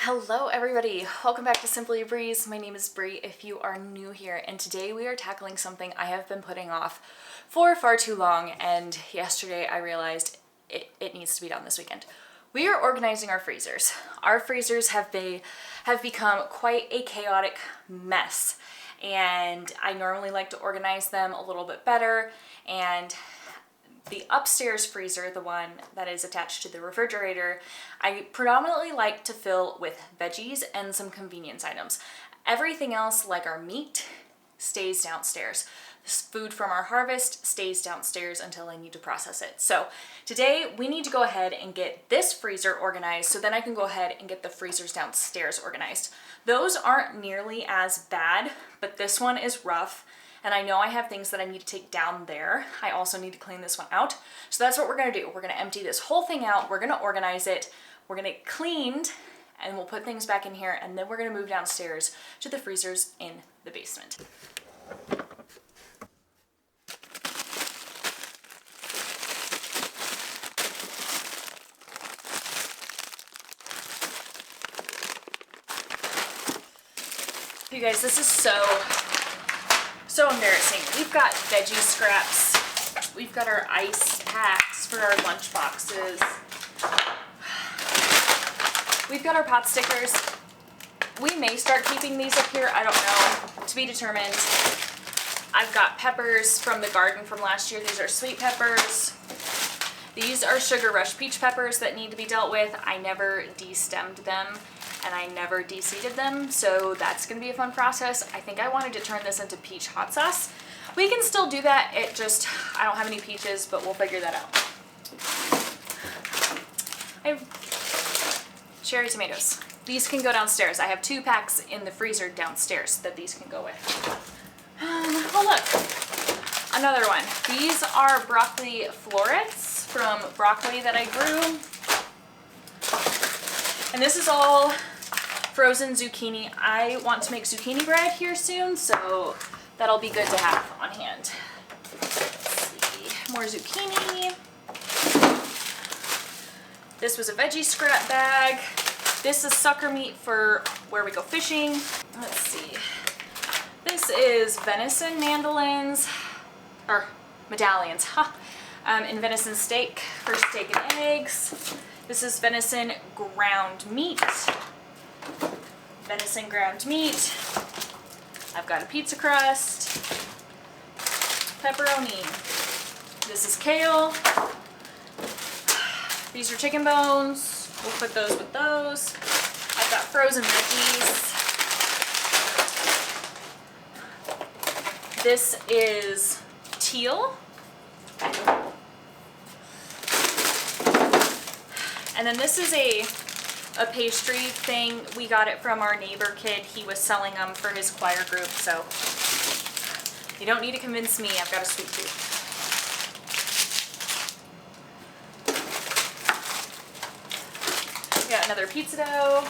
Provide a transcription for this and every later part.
Hello everybody, welcome back to Simply a Breeze. My name is Brie if you are new here, and today we are tackling something I have been putting off for far too long, and yesterday I realized it needs to be done this weekend. We are organizing our freezers. Our freezers have become quite a chaotic mess, and I normally like to organize them a little bit better, and the upstairs freezer, the one that is attached to the refrigerator, I predominantly like to fill with veggies and some convenience items. Everything else, like our meat, stays downstairs. This food from our harvest stays downstairs until I need to process it. So today we need to go ahead and get this freezer organized so then I can go ahead and get the freezers downstairs organized. Those aren't nearly as bad, but this one is rough. And I know I have things that I need to take down there. I also need to clean this one out. So that's what we're gonna do. We're gonna empty this whole thing out. We're gonna organize it. We're gonna get it cleaned, and we'll put things back in here, and then we're gonna move downstairs to the freezers in the basement. You guys, this is so embarrassing. We've got veggie scraps. We've got our ice packs for our lunch boxes. We've got our pot stickers. We may start keeping these up here. I don't know. To be determined. I've got peppers from the garden from last year. These are sweet peppers. These are Sugar Rush peach peppers that need to be dealt with. I never de-stemmed them, and I never de-seeded them, so that's gonna be a fun process. I think I wanted to turn this into peach hot sauce. We can still do that, I don't have any peaches, but we'll figure that out. I have cherry tomatoes. These can go downstairs. I have 2 packs in the freezer downstairs that these can go with. Oh look, another one. These are broccoli florets from broccoli that I grew. And this is all frozen zucchini. I want to make zucchini bread here soon, so that'll be good to have on hand. Let's see, more zucchini. This was a veggie scrap bag. This is sucker meat for where we go fishing. Let's see. This is venison mandolins, or medallions, and venison steak for steak and eggs. This is venison ground meat. Venison ground meat. I've got a pizza crust. Pepperoni. This is kale. These are chicken bones. We'll put those with those. I've got frozen veggies. This is teal. And then this is a pastry thing. We got it from our neighbor kid. He was selling them for his choir group, so you don't need to convince me I've got a sweet tooth. We got another pizza dough.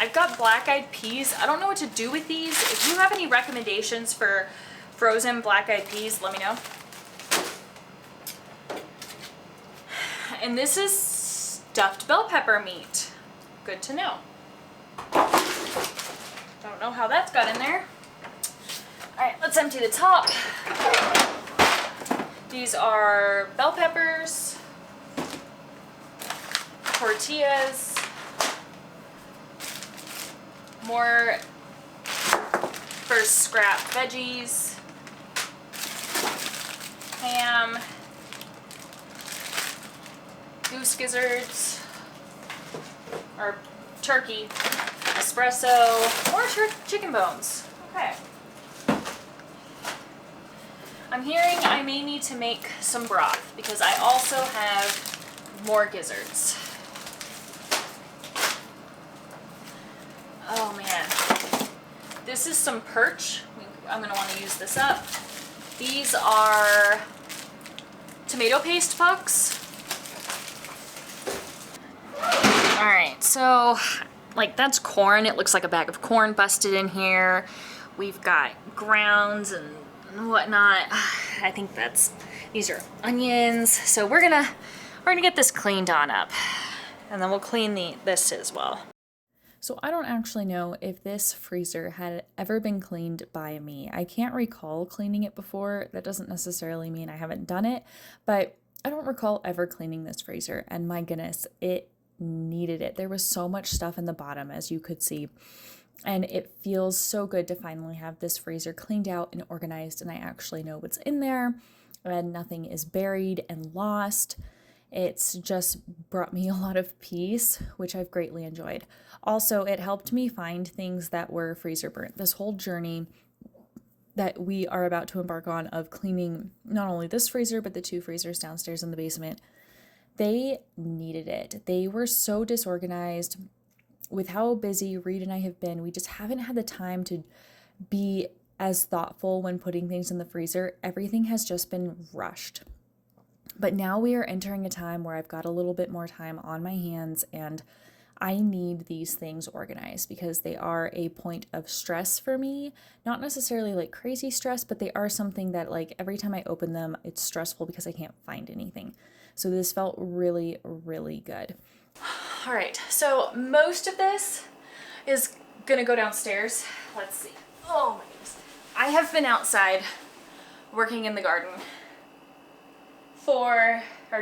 I've got black-eyed peas. I don't know what to do with these. If you have any recommendations for frozen black-eyed peas, let me know. And this is stuffed bell pepper meat. Good to know. Don't know how that's got in there. All right, let's empty the top. These are bell peppers, tortillas, more first scrap veggies, ham, goose gizzards, or turkey, espresso, or chicken bones. Okay. I'm hearing I may need to make some broth because I also have more gizzards. Oh man. This is some perch. I'm gonna want to use this up. These are tomato paste pucks. Alright, so like that's corn. It looks like a bag of corn busted in here. We've got grounds and whatnot. I think these are onions. So we're gonna We're gonna get this cleaned on up, and then we'll clean this as well. So I don't actually know if this freezer had ever been cleaned by me. I can't recall cleaning it before. That doesn't necessarily mean I haven't done it, but I don't recall ever cleaning this freezer. And my goodness, it needed it. There was so much stuff in the bottom, as you could see. And it feels so good to finally have this freezer cleaned out and organized, and I actually know what's in there, and nothing is buried and lost. It's just brought me a lot of peace, which I've greatly enjoyed. Also, it helped me find things that were freezer burnt. This whole journey that we are about to embark on of cleaning not only this freezer, but the 2 freezers downstairs in the basement, they needed it. They were so disorganized. With how busy Reed and I have been, we just haven't had the time to be as thoughtful when putting things in the freezer. Everything has just been rushed. But now we are entering a time where I've got a little bit more time on my hands, and I need these things organized because they are a point of stress for me. Not necessarily like crazy stress, but they are something that like every time I open them, it's stressful because I can't find anything. So this felt really, really good. All right, so most of this is gonna go downstairs. Let's see. Oh my goodness. I have been outside working in the garden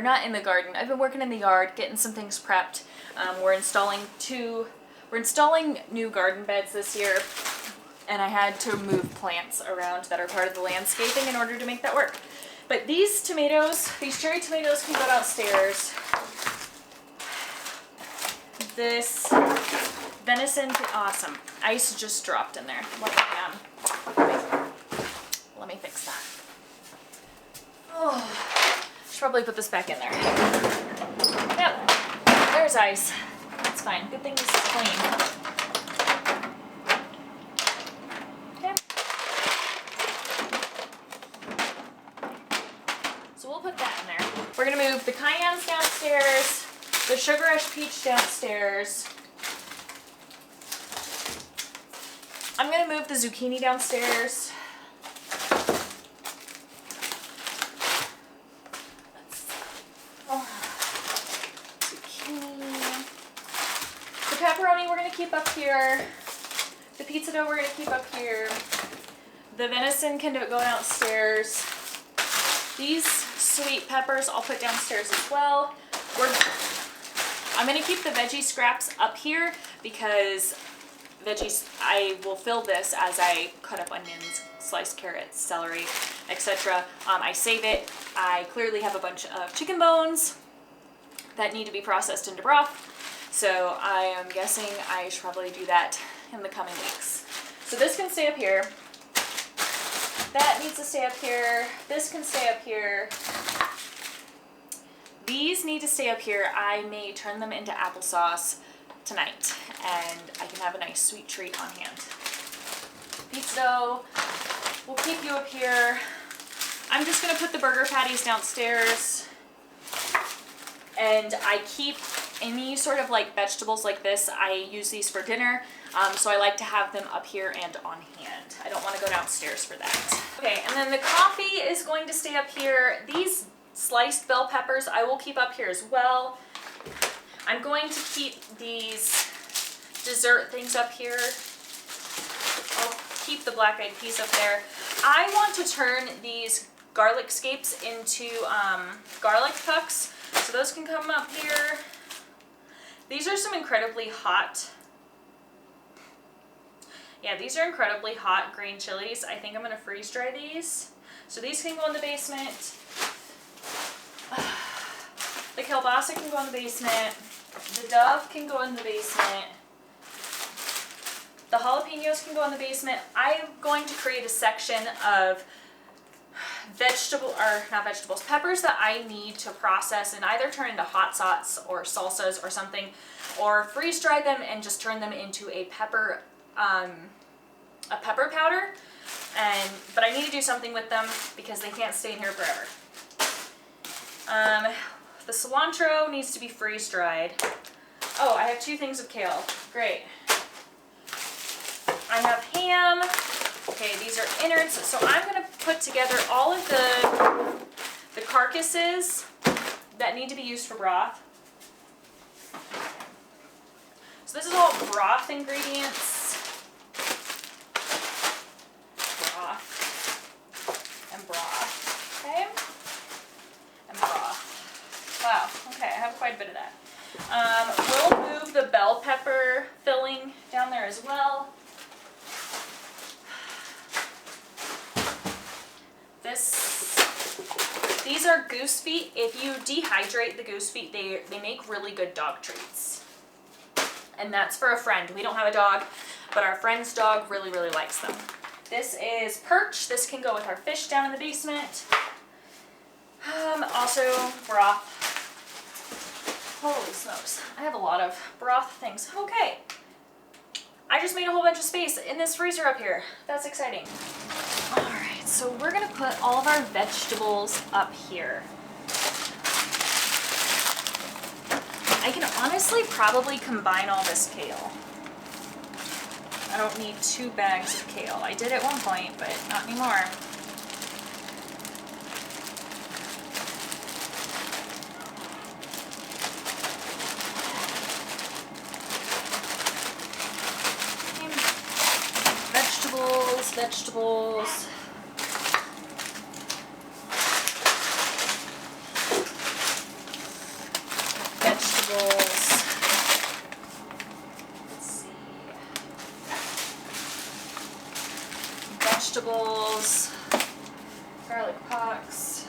not in the garden. I've been working in the yard, getting some things prepped. We're installing new garden beds this year, and I had to move plants around that are part of the landscaping in order to make that work. But these cherry tomatoes can go downstairs. This venison, awesome. Ice just dropped in there. Let me fix that. Oh. Probably put this back in there. Yep, there's ice. That's fine. Good thing this is clean. Okay. So we'll put that in there. We're gonna move the cayennes downstairs, the Sugar Rush Peach downstairs. I'm gonna move the zucchini downstairs. Pepperoni we're going to keep up here. The pizza dough we're going to keep up here. The venison can go downstairs. These sweet peppers I'll put downstairs as well. I'm going to keep the veggie scraps up here because I will fill this as I cut up onions, sliced carrots, celery, etc. I save it. I clearly have a bunch of chicken bones that need to be processed into broth. So I am guessing I should probably do that in the coming weeks. So this can stay up here. That needs to stay up here. This can stay up here. These need to stay up here. I may turn them into applesauce tonight, and I can have a nice sweet treat on hand. Pizza dough, we'll keep you up here. I'm just gonna put the burger patties downstairs, and I keep any sort of like vegetables like this. I use these for dinner, so I like to have them up here and on hand. I don't want to go downstairs for that. Okay, and then the coffee is going to stay up here. These sliced bell peppers I will keep up here as well. I'm going to keep these dessert things up here. I'll keep the black-eyed peas up there. I want to turn these garlic scapes into garlic pucks, so those can come up here. These are some incredibly hot, these are incredibly hot green chilies. I think I'm going to freeze dry these. So these can go in the basement. The kielbasa can go in the basement. The Dove can go in the basement. The jalapenos can go in the basement. I'm going to create a section of peppers that I need to process and either turn into hot sauce or salsas or something, or freeze dry them and just turn them into a pepper powder. But I need to do something with them because they can't stay in here forever. The cilantro needs to be freeze dried. Oh, I have 2 things of kale. Great. I have ham. Okay, these are innards. So I'm going to put together all of the carcasses that need to be used for broth. So this is all broth ingredients. Broth and broth, okay? And broth. Wow, okay, I have quite a bit of that. We'll move the bell pepper filling down there as well. These are goose feet. If you dehydrate the goose feet, they make really good dog treats. And that's for a friend. We don't have a dog, but our friend's dog really, really likes them. This is perch. This can go with our fish down in the basement. Also broth. Holy smokes. I have a lot of broth things. Okay. I just made a whole bunch of space in this freezer up here. That's exciting. All right, so we're gonna put all of our vegetables up here. I can honestly probably combine all this kale. I don't need 2 bags of kale. I did at one point, but not anymore. Vegetables. Let's see. Vegetables. Garlic pox.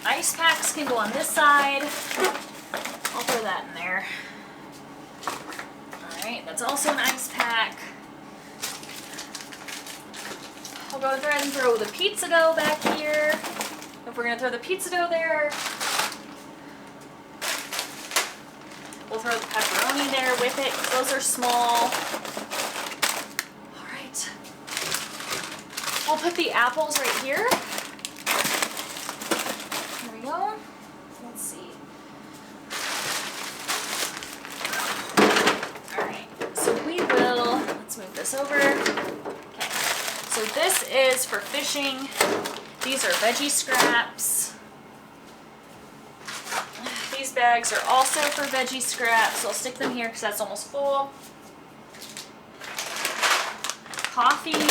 Ice packs can go on this side. I'll throw that in there. Alright, that's also an ice pack. I'll go ahead and throw the pizza dough back here. If we're going to throw the pizza dough there, we'll throw the pepperoni there with it, because those are small. Alright. We'll put the apples right here. There we go. Let's see. Let's move this over. Okay, so this is for fishing. These are veggie scraps. These bags are also for veggie scraps, so I'll stick them here because that's almost full. Coffee.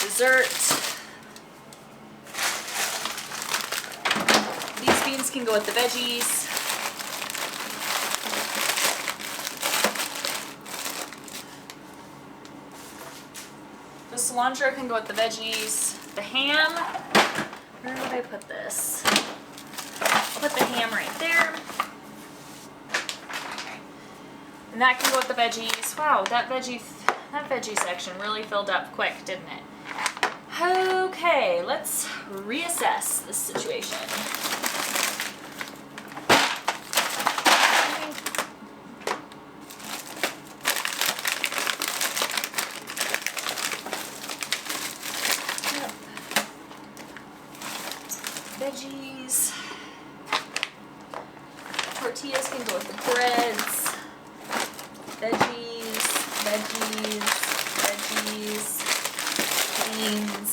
Dessert. These beans can go with the veggies. The cilantro can go with the veggies. The ham, where would I put this? I'll put the ham right there. Okay. And that can go with the veggies. Wow, that veggie section really filled up quick, didn't it? Okay, let's reassess this situation. Veggies. Tortillas can go with the breads. Veggies, veggies, veggies, beans,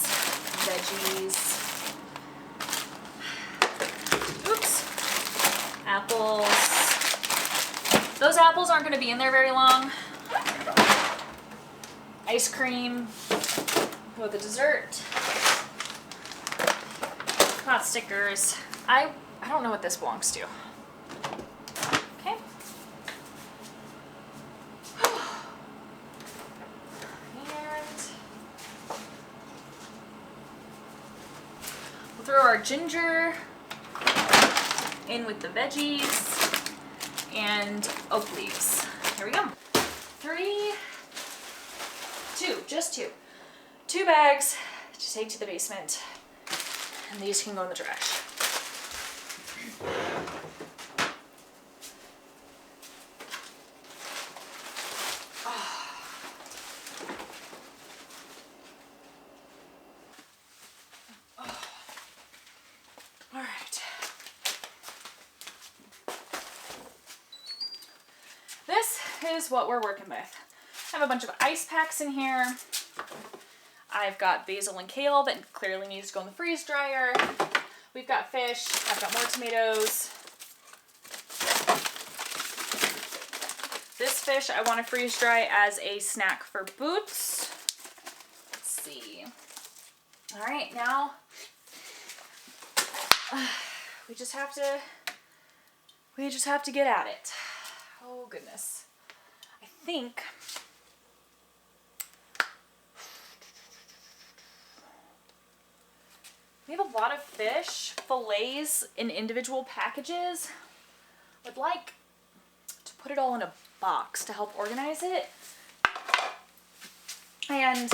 veggies. Oops. Apples. Those apples aren't going to be in there very long. Ice cream. Go with the dessert. Pot stickers. I don't know what this belongs to. Okay. And we'll throw our ginger in with the veggies and oak leaves. Here we go. 2 bags to take to the basement. And these can go in the trash. All right. This is what we're working with. I have a bunch of ice packs in here. I've got basil and kale that clearly needs to go in the freeze dryer. We've got fish. I've got more tomatoes. This fish I want to freeze dry as a snack for Boots. Let's see. All right, now we just have to get at it. Oh goodness. I think we have a lot of fish, fillets in individual packages. Would like to put it all in a box to help organize it. And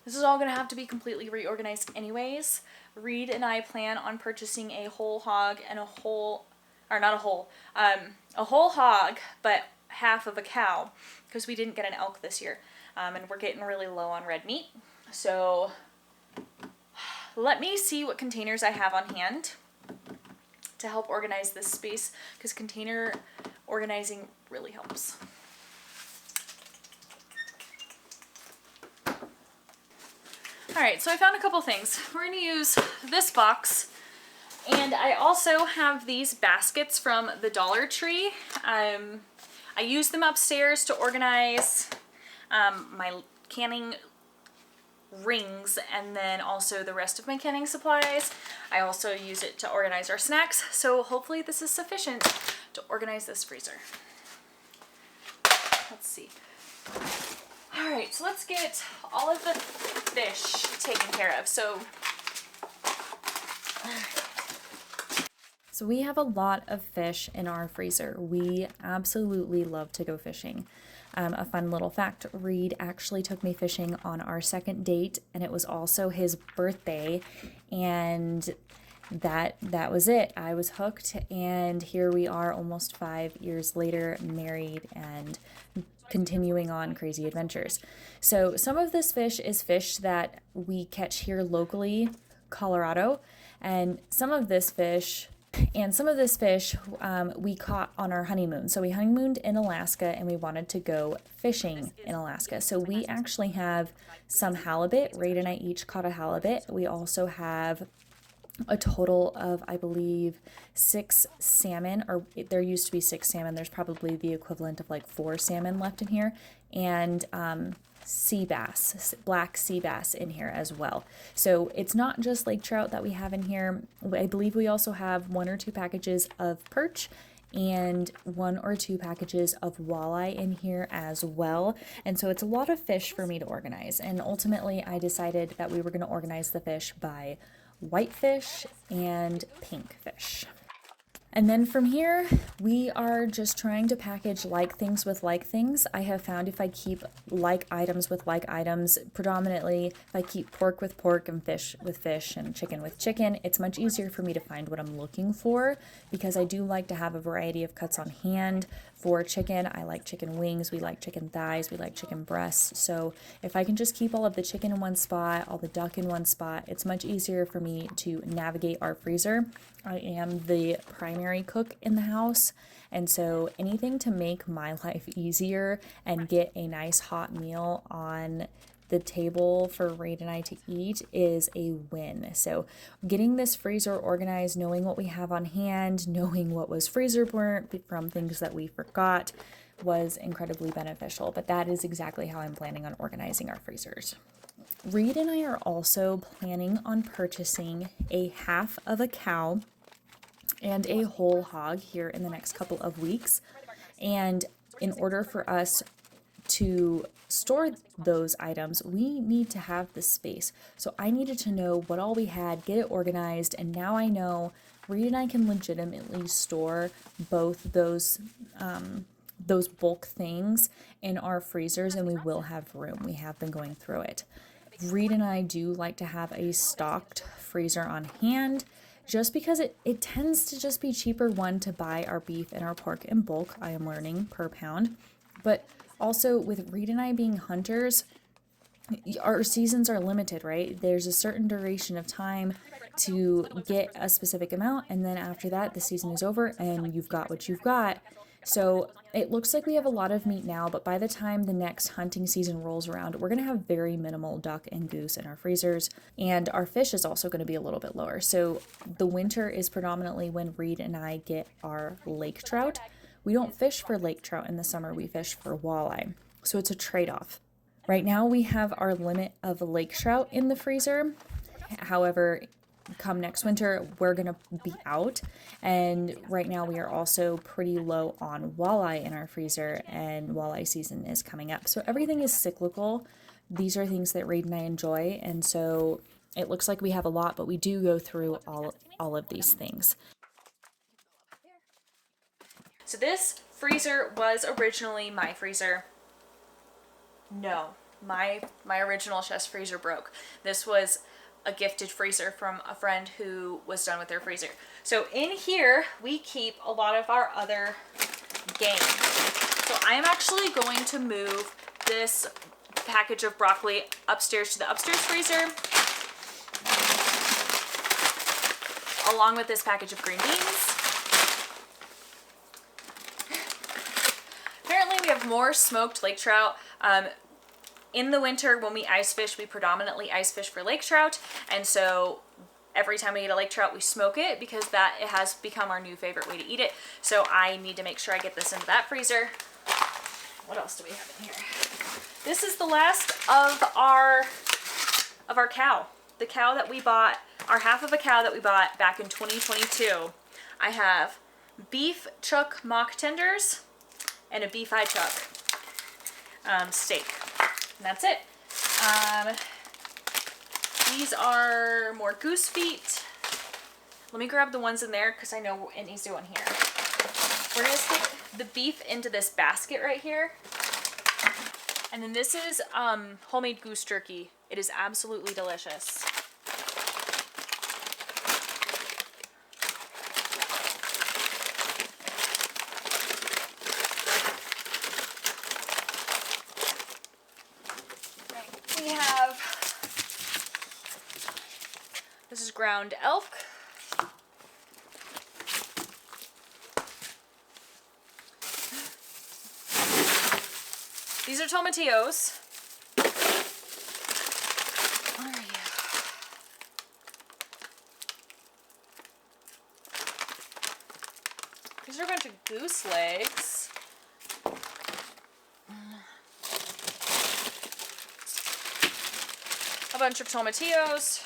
this is all gonna have to be completely reorganized anyways. Reed and I plan on purchasing a whole hog and a whole hog, but half of a cow, because we didn't get an elk this year. And we're getting really low on red meat. So let me see what containers I have on hand to help organize this space, because container organizing really helps. Alright, so I found a couple things. We're going to use this box, and I also have these baskets from the Dollar Tree. I use them upstairs to organize my canning rings and then also the rest of my canning supplies. I also use it to organize our snacks, so hopefully this is sufficient to organize this freezer. Let's see. Alright, so let's get all of the fish taken care of. So we have a lot of fish in our freezer. We absolutely love to go fishing. A fun little fact, Reed actually took me fishing on our second date, and it was also his birthday, and that was it. I was hooked, and here we are almost 5 years later, married and continuing on crazy adventures. So some of this fish is fish that we catch here locally, Colorado, and some of this fish we caught on our honeymoon. So we honeymooned in Alaska, and we wanted to go fishing in Alaska. So we actually have some halibut. Reed and I each caught a halibut. We also have a total of, I believe, 6 salmon, or there used to be 6 salmon. There's probably the equivalent of like 4 salmon left in here, and sea bass, black sea bass in here as well. So it's not just lake trout that we have in here. I believe we also have 1 or 2 packages of perch and 1 or 2 packages of walleye in here as well. And so it's a lot of fish for me to organize. And ultimately I decided that we were going to organize the fish by whitefish and pink fish. And then from here, we are just trying to package like things with like things. I have found if I keep like items with like items, predominantly if I keep pork with pork and fish with fish and chicken with chicken, it's much easier for me to find what I'm looking for, because I do like to have a variety of cuts on hand. For chicken, I like chicken wings, we like chicken thighs, we like chicken breasts. So if I can just keep all of the chicken in one spot, all the duck in one spot, it's much easier for me to navigate our freezer. I am the primary cook in the house, and so anything to make my life easier and get a nice hot meal on the table for Reed and I to eat is a win. So getting this freezer organized, knowing what we have on hand, knowing what was freezer burnt from things that we forgot, was incredibly beneficial. But that is exactly how I'm planning on organizing our freezers. Reed and I are also planning on purchasing a half of a cow and a whole hog here in the next couple of weeks. And in order for us to store those items, we need to have the space. So I needed to know what all we had, get it organized, and now I know Reed and I can legitimately store both those bulk things in our freezers, and we will have room. We have been going through it. Reed and I do like to have a stocked freezer on hand, just because it tends to just be cheaper, one, to buy our beef and our pork in bulk, I am learning, per pound, but also with Reed and I being hunters, our seasons are limited, right? There's a certain duration of time to get a specific amount, and then after that the season is over and you've got what you've got. So it looks like we have a lot of meat now, but by the time the next hunting season rolls around, we're going to have very minimal duck and goose in our freezers. And our fish is also going to be a little bit lower. So the winter is predominantly when Reed and I get our lake trout. We don't fish for lake trout in the summer, we fish for walleye. So it's a trade off. Right now we have our limit of lake trout in the freezer. However, come next winter, we're going to be out. And right now we are also pretty low on walleye in our freezer, and walleye season is coming up. So everything is cyclical. These are things that Reed and I enjoy. And so it looks like we have a lot, but we do go through all of these things. So this freezer was originally my freezer. No, my original chest freezer broke. This was a gifted freezer from a friend who was done with their freezer. So in here, we keep a lot of our other game. So I am actually going to move this package of broccoli upstairs to the upstairs freezer, along with this package of green beans. Apparently we have more smoked lake trout. In the winter, when we ice fish, we predominantly ice fish for lake trout. And so every time we eat a lake trout, we smoke it because it has become our new favorite way to eat it. So I need to make sure I get this into that freezer. What else do we have in here? This is the last of our cow. The cow that we bought, our half of a cow that we bought back in 2022. I have beef chuck mock tenders and a beef eye chuck steak. And that's it. These are more goose feet. Let me grab the ones in there because I know it needs to go in here. We're going to stick the beef into this basket right here. And then this is homemade goose jerky. It is absolutely delicious. This is ground elk. These are tomatillos. Where are you? These are a bunch of goose legs. A bunch of tomatillos.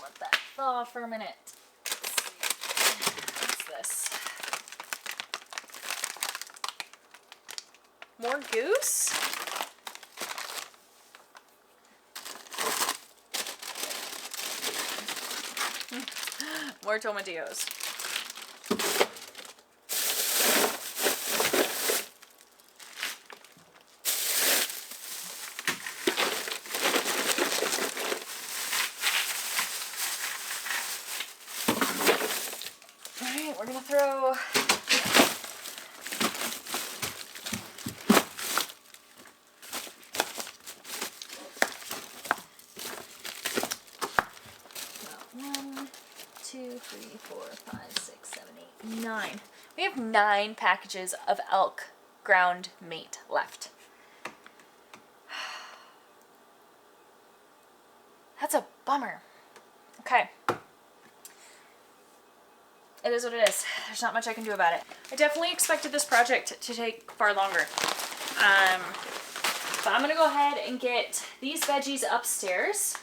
Let that thaw for a minute. What's this? More goose? More tomatillos. Alright, we're gonna throw one, two, three, four, five, six, seven, eight, nine. We have 9 packages of elk ground meat left. That's a bummer. Okay. It is what it is. There's not much I can do about it. I definitely expected this project to take far longer. But I'm gonna go ahead and get these veggies upstairs.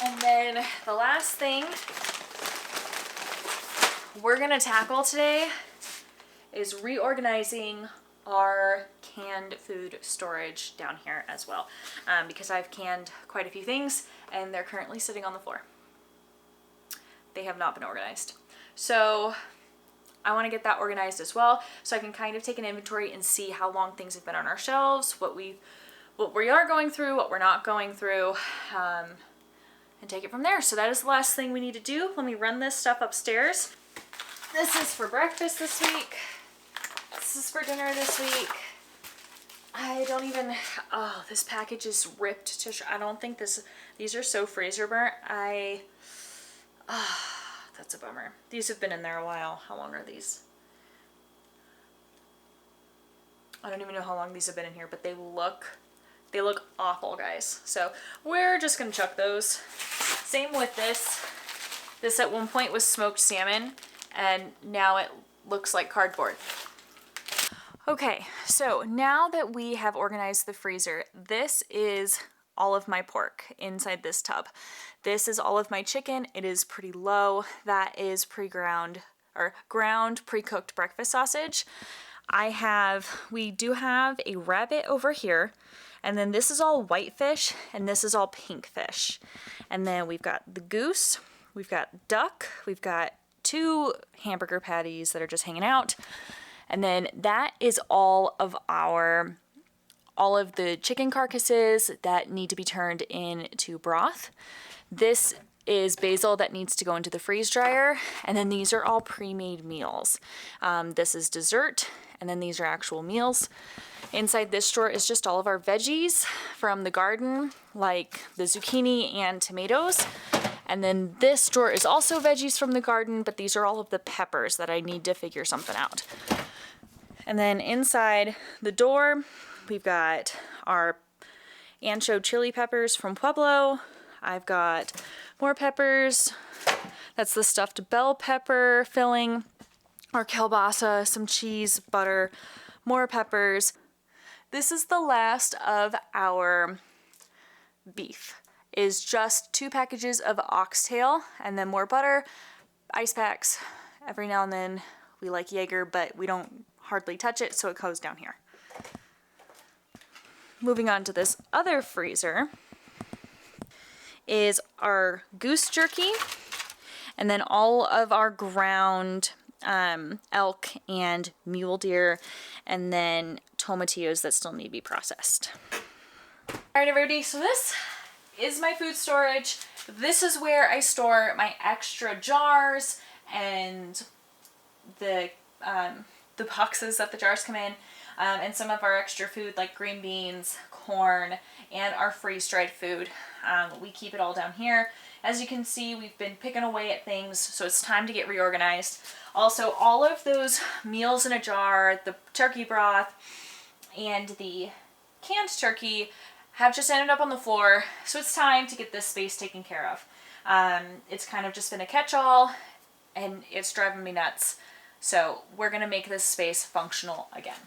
And then the last thing we're gonna tackle today is reorganizing our canned food storage down here as well, because I've canned quite a few things and they're currently sitting on the floor. They have not been organized. So I want to get that organized as well, so I can kind of take an inventory and see how long things have been on our shelves, what we are going through, what we're not going through, and take it from there. So that is the last thing we need to do. Let me run this stuff upstairs. This is for breakfast this week. This is for dinner this week. I don't even, oh, this package is ripped to, I don't think these are so freezer burnt. That's a bummer. These have been in there a while. How long are these? I don't even know how long these have been in here, but they look awful, guys. So we're just gonna chuck those. Same with this. This at one point was smoked salmon, and now it looks like cardboard. Okay, so now that we have organized the freezer, this is all of my pork inside this tub. This is all of my chicken. It is pretty low. That is pre-ground or ground pre-cooked breakfast sausage. We do have a rabbit over here, and then this is all white fish, and this is all pink fish. And then we've got the goose, we've got duck, we've got 2 hamburger patties that are just hanging out. And then that is all of the chicken carcasses that need to be turned into broth. This is basil that needs to go into the freeze dryer, and then these are all pre-made meals. This is dessert, and then these are actual meals. Inside this drawer is just all of our veggies from the garden, like the zucchini and tomatoes. And then this drawer is also veggies from the garden, but these are all of the peppers that I need to figure something out. And then inside the door, we've got our ancho chili peppers from Pueblo. I've got more peppers. That's the stuffed bell pepper filling, our kielbasa, some cheese, butter, more peppers. This is the last of our beef. Is just 2 packages of oxtail and then more butter, ice packs. Every now and then we like Jaeger, but we don't hardly touch it, so it goes down here. Moving on to this other freezer is our goose jerky, and then all of our ground elk and mule deer, and then tomatillos that still need to be processed. All right, everybody, so this is my food storage. This is where I store my extra jars and the boxes that the jars come in, and some of our extra food like green beans, corn, and our freeze-dried food. We keep it all down here. As you can see, we've been picking away at things, so it's time to get reorganized. Also, all of those meals in a jar, the turkey broth, and the canned turkey have just ended up on the floor, so it's time to get this space taken care of. It's kind of just been a catch-all, and it's driving me nuts. So we're gonna make this space functional again.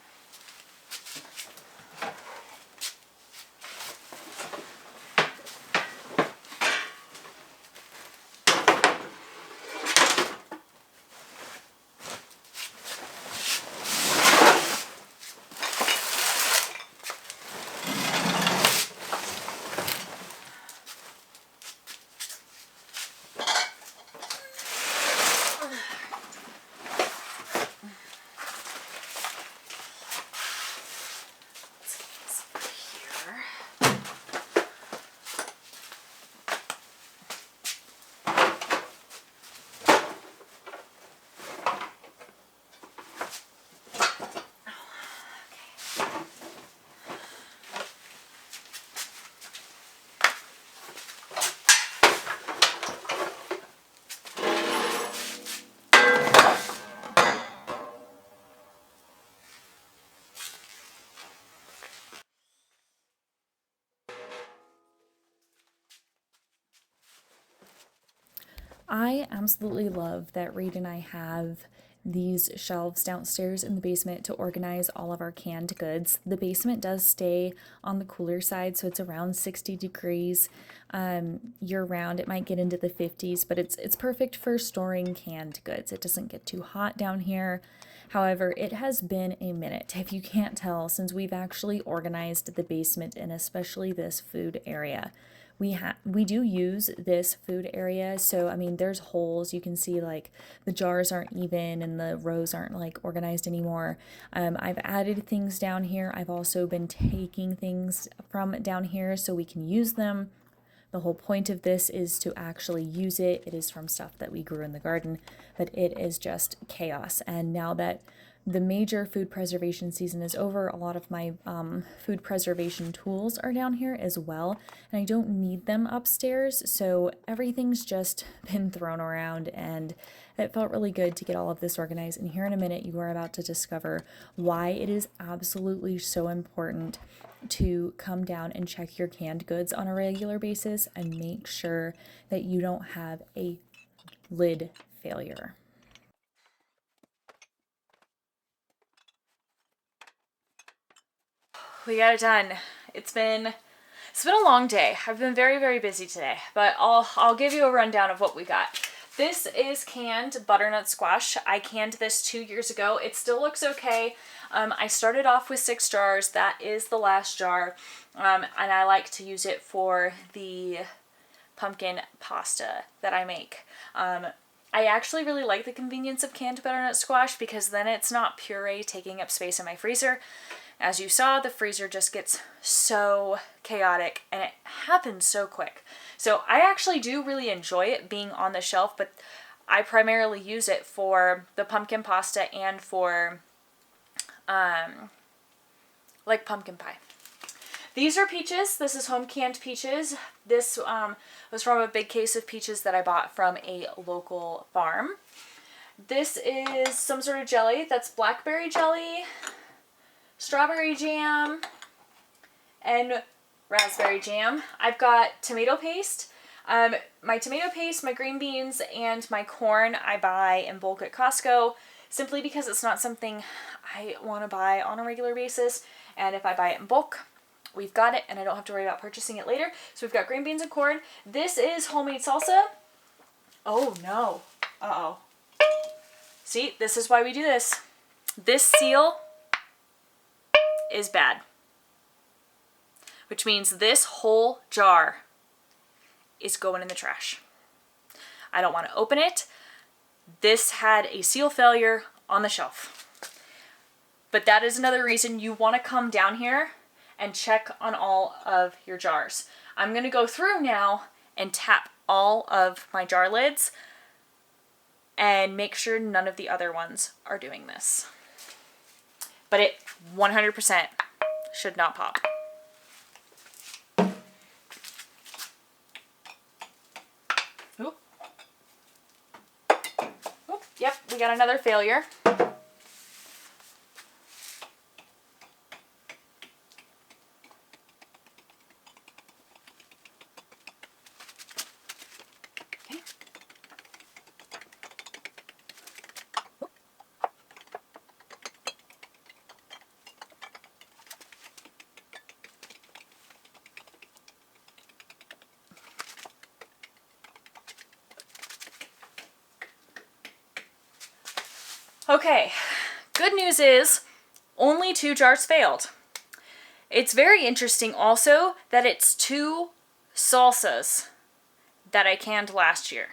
I absolutely love that Reed and I have these shelves downstairs in the basement to organize all of our canned goods. The basement does stay on the cooler side, so it's around 60 degrees year round. It might get into the 50s, but it's perfect for storing canned goods. It doesn't get too hot down here. However, it has been a minute, if you can't tell, since we've actually organized the basement and especially this food area. We do use this food area, so I mean there's holes. You can see like the jars aren't even and the rows aren't like organized anymore. I've added things down here. I've also been taking things from down here so we can use them. The whole point of this is to actually use it. It is from stuff that we grew in the garden, but it is just chaos. And now that the major food preservation season is over. A lot of my food preservation tools are down here as well, and I don't need them upstairs, so everything's just been thrown around, and it felt really good to get all of this organized. And here in a minute, you are about to discover why it is absolutely so important to come down and check your canned goods on a regular basis and make sure that you don't have a lid failure. We got it done. It's been a long day. I've been very, very busy today, but I'll give you a rundown of what we got. This is canned butternut squash. I canned this 2 years ago. It still looks okay. I started off with 6 jars. That is the last jar, and I like to use it for the pumpkin pasta that I make. I actually really like the convenience of canned butternut squash because then it's not puree taking up space in my freezer. As you saw, the freezer just gets so chaotic and it happens so quick. So I actually do really enjoy it being on the shelf, but I primarily use it for the pumpkin pasta and for like pumpkin pie. These are peaches. This is home canned peaches. This was from a big case of peaches that I bought from a local farm. This is some sort of jelly. That's blackberry jelly, strawberry jam, and raspberry jam. I've got tomato paste. My tomato paste, my green beans, and my corn I buy in bulk at Costco simply because it's not something I want to buy on a regular basis. And if I buy it in bulk, we've got it and I don't have to worry about purchasing it later. So we've got green beans and corn. This is homemade salsa. Oh no. Uh-oh. See, this is why we do this. This seal is bad, which means this whole jar is going in the trash. I don't want to open it. This had a seal failure on the shelf. But that is another reason you want to come down here and check on all of your jars. I'm going to go through now and tap all of my jar lids and make sure none of the other ones are doing this. But it 100% should not pop. Oop. Oop. Yep, we got another failure. Okay, good news is only 2 jars failed. It's very interesting also that it's 2 salsas that I canned last year.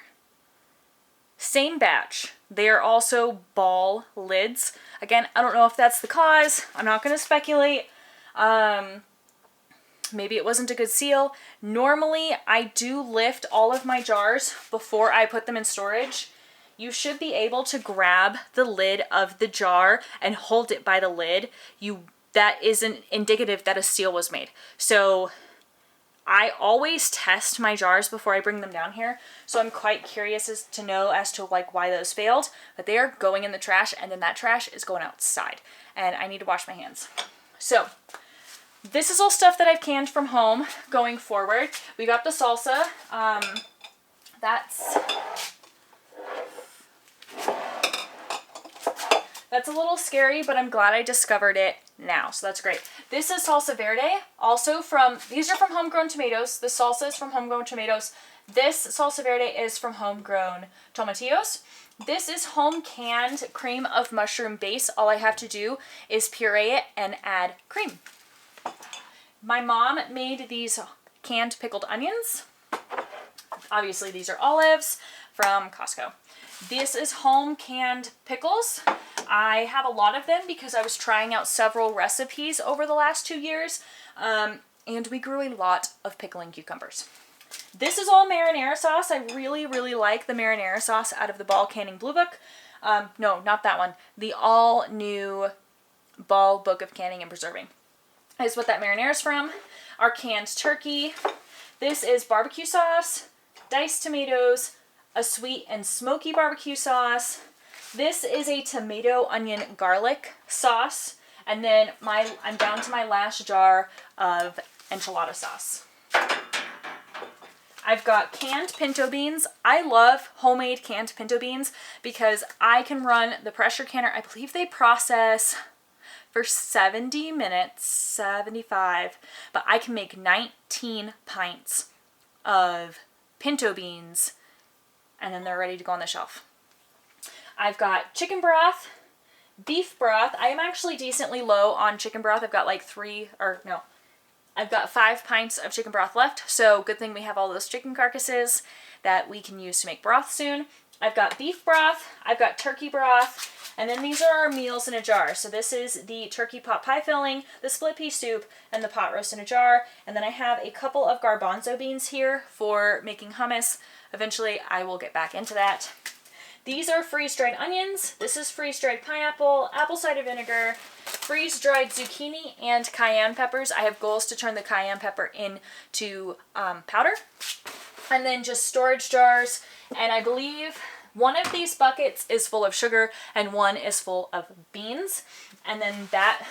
Same batch. They are also ball lids. Again, I don't know if that's the cause. I'm not going to speculate. Maybe it wasn't a good seal. Normally, I do lift all of my jars before I put them in storage. You should be able to grab the lid of the jar and hold it by the lid. That isn't indicative that a seal was made. So I always test my jars before I bring them down here. So I'm quite curious as to know as to like why those failed. But they are going in the trash, and then that trash is going outside. And I need to wash my hands. So this is all stuff that I've canned from home going forward. We got the salsa. That's a little scary, but I'm glad I discovered it now, so that's great. This is salsa verde, these are from homegrown tomatoes. The salsa is from homegrown tomatoes. This salsa verde is from homegrown tomatillos. This is home canned cream of mushroom base. All I have to do is puree it and add cream. My mom made these canned pickled onions. Obviously, these are olives from Costco. This is home canned pickles. I have a lot of them because I was trying out several recipes over the last 2 years, and we grew a lot of pickling cucumbers. This is all marinara sauce. I really, really like the marinara sauce out of the Ball Canning Blue Book. No, not that one. The all new Ball Book of Canning and Preserving is what that marinara is from. Our canned turkey. This is barbecue sauce, diced tomatoes, a sweet and smoky barbecue sauce. This is a tomato, onion, garlic sauce. And then I'm down to my last jar of enchilada sauce. I've got canned pinto beans. I love homemade canned pinto beans because I can run the pressure canner. I believe they process for 70 minutes, 75, but I can make 19 pints of pinto beans and then they're ready to go on the shelf. I've got chicken broth, beef broth. I am actually decently low on chicken broth. I've got I've got 5 pints of chicken broth left, so good thing we have all those chicken carcasses that we can use to make broth soon. I've got beef broth, I've got turkey broth, and then these are our meals in a jar. So this is the turkey pot pie filling, the split pea soup, and the pot roast in a jar. And then I have a couple of garbanzo beans here for making hummus. Eventually I will get back into that. These are freeze-dried onions. This is freeze-dried pineapple, apple cider vinegar, freeze-dried zucchini, and cayenne peppers. I have goals to turn the cayenne pepper into powder. And then just storage jars. And I believe one of these buckets is full of sugar and one is full of beans. And then that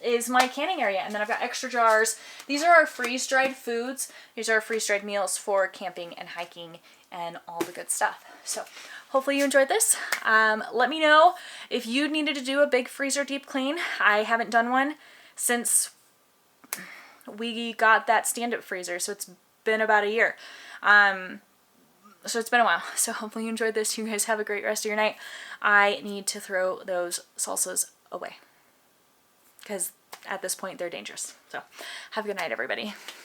is my canning area. And then I've got extra jars. These are our freeze-dried foods. These are our freeze-dried meals for camping and hiking and all the good stuff. So hopefully you enjoyed this. Let me know if you needed to do a big freezer deep clean. I haven't done one since we got that stand-up freezer, so it's been about a year. So it's been a while. So hopefully you enjoyed this. You guys have a great rest of your night. I need to throw those salsas away because at this point they're dangerous. So have a good night, everybody.